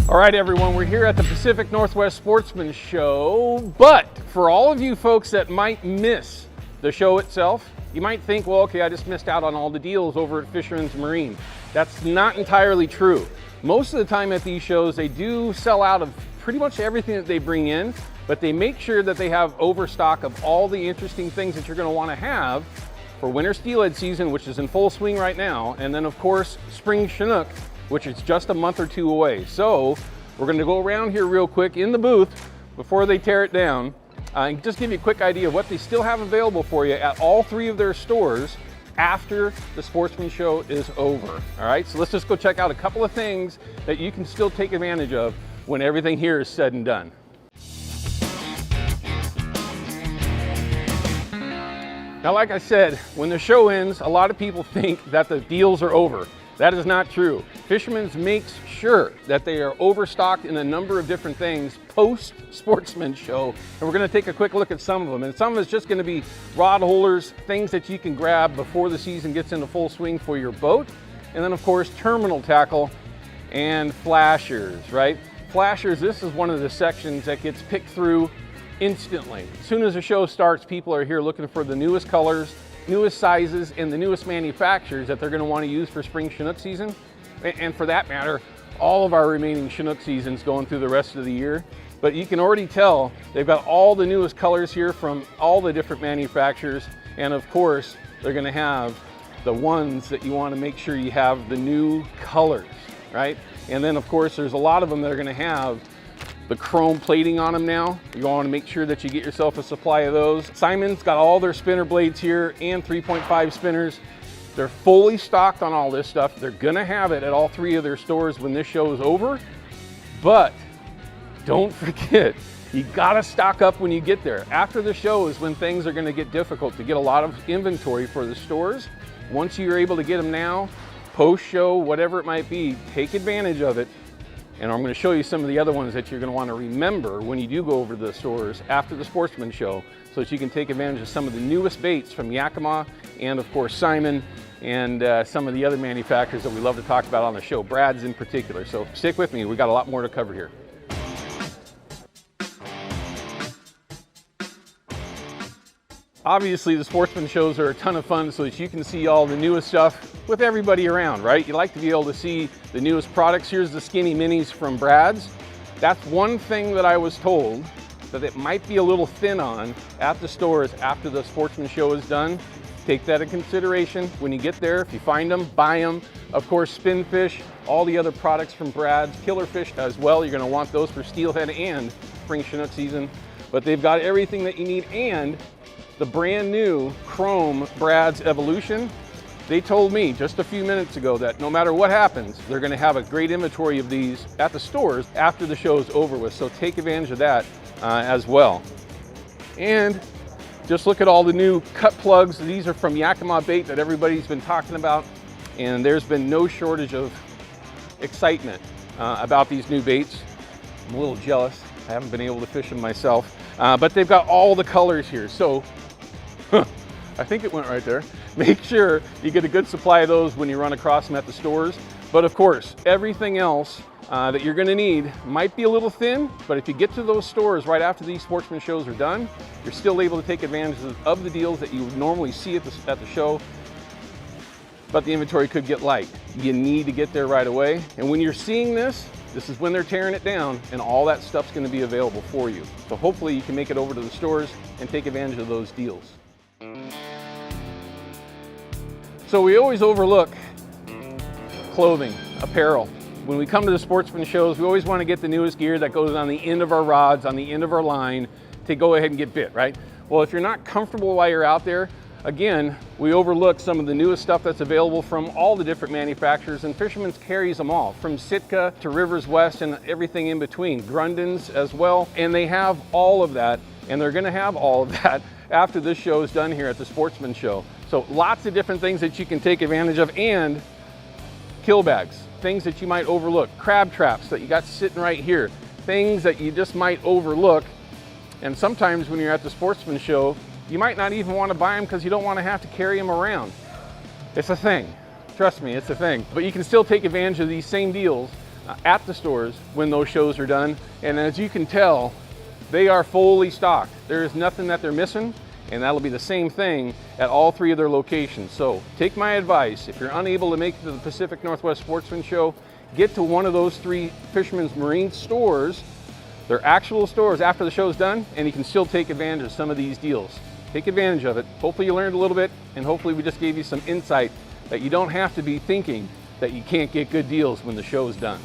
All right, everyone, we're here at the Pacific Northwest Sportsman Show, but for all of you folks that might miss the show itself, you might think, well, okay, I just missed out on all the deals over at Fisherman's Marine. That's not entirely true. Most of the time at these shows, they do sell out of pretty much everything that they bring in, but they make sure that they have overstock of all the interesting things that you're going to want to have for winter steelhead season, which is in full swing right now, and then of course spring Chinook, which is just a month or two away. So we're going to go around here real quick in the booth before they tear it down and just give you a quick idea of what they still have available for you at all three of their stores after the Sportsman Show is over. All right, so let's just go check out a couple of things that you can still take advantage of when everything here is said and done. Now, like I said, when the show ends, a lot of people think that the deals are over. That is not true. Fisherman's makes sure that they are overstocked in a number of different things post-Sportsman Show, and we're going to take a quick look at some of them. And some of it's just going to be rod holders, things that you can grab before the season gets into full swing for your boat, and then of course terminal tackle and flashers, right? Flashers, this is one of the sections that gets picked through instantly. As soon as the show starts, people are here looking for the newest colors, newest sizes, and the newest manufacturers that they're going to want to use for spring Chinook season. And for that matter, all of our remaining Chinook seasons going through the rest of the year. But you can already tell they've got all the newest colors here from all the different manufacturers. And of course, they're going to have the ones that you want to make sure you have the new colors, right? And then of course, there's a lot of them that are going to have the chrome plating on them now. You want to make sure that you get yourself a supply of those. Simon's got all their spinner blades here and 3.5 spinners. They're fully stocked on all this stuff. They're gonna have it at all three of their stores when this show is over. But don't forget, you gotta stock up when you get there. After the show is when things are gonna get difficult to get a lot of inventory for the stores. Once you're able to get them now, post-show, whatever it might be, take advantage of it. And I'm going to show you some of the other ones that you're going to want to remember when you do go over to the stores after the Sportsman Show, so that you can take advantage of some of the newest baits from Yakima and of course Simon and some of the other manufacturers that we love to talk about on the show, Brad's in particular. So stick with me, we got a lot more to cover here. Obviously, the Sportsman Shows are a ton of fun so that you can see all the newest stuff with everybody around, right? You like to be able to see the newest products. Here's the Skinny Minis from Brad's. That's one thing that I was told that it might be a little thin on at the stores after the Sportsman Show is done. Take that into consideration when you get there. If you find them, buy them. Of course, Spinfish, all the other products from Brad's, Killerfish as well. You're gonna want those for steelhead and spring Chinook season. But they've got everything that you need, and the brand new Chrome Brad's Evolution. They told me just a few minutes ago that no matter what happens, they're going to have a great inventory of these at the stores after the show is over with. So take advantage of that as well. And just look at all the new cut plugs. These are from Yakima Bait that everybody's been talking about. And there's been no shortage of excitement about these new baits. I'm a little jealous. I haven't been able to fish them myself. But they've got all the colors here. So I think it went right there. Make sure you get a good supply of those when you run across them at the stores. But of course, everything else that you're gonna need might be a little thin, but if you get to those stores right after these Sportsman Shows are done, you're still able to take advantage of the deals that you would normally see at the show, but the inventory could get light. You need to get there right away. And when you're seeing this, this is when they're tearing it down, and all that stuff's gonna be available for you. So hopefully you can make it over to the stores and take advantage of those deals. So we always overlook clothing, apparel. When we come to the Sportsman Shows, we always want to get the newest gear that goes on the end of our rods, on the end of our line, to go ahead and get bit, right? Well, if you're not comfortable while you're out there, again, we overlook some of the newest stuff that's available from all the different manufacturers, and Fisherman's carries them all, from Sitka to Rivers West and everything in between, Grundens as well, and they have all of that, and they're gonna have all of that after this show is done here at the Sportsman Show. So lots of different things that you can take advantage of, and kill bags, things that you might overlook, crab traps that you got sitting right here, things that you just might overlook. And sometimes when you're at the Sportsman Show, you might not even want to buy them because you don't want to have to carry them around. It's a thing. Trust me, it's a thing. But you can still take advantage of these same deals at the stores when those shows are done. And as you can tell, they are fully stocked. There is nothing that they're missing, and that'll be the same thing at all 3 of their locations. So take my advice. If you're unable to make it to the Pacific Northwest Sportsman Show, get to one of those 3 Fisherman's Marine stores. They're actual stores after the show's done, and you can still take advantage of some of these deals. Take advantage of it. Hopefully you learned a little bit, and hopefully we just gave you some insight that you don't have to be thinking that you can't get good deals when the show's done.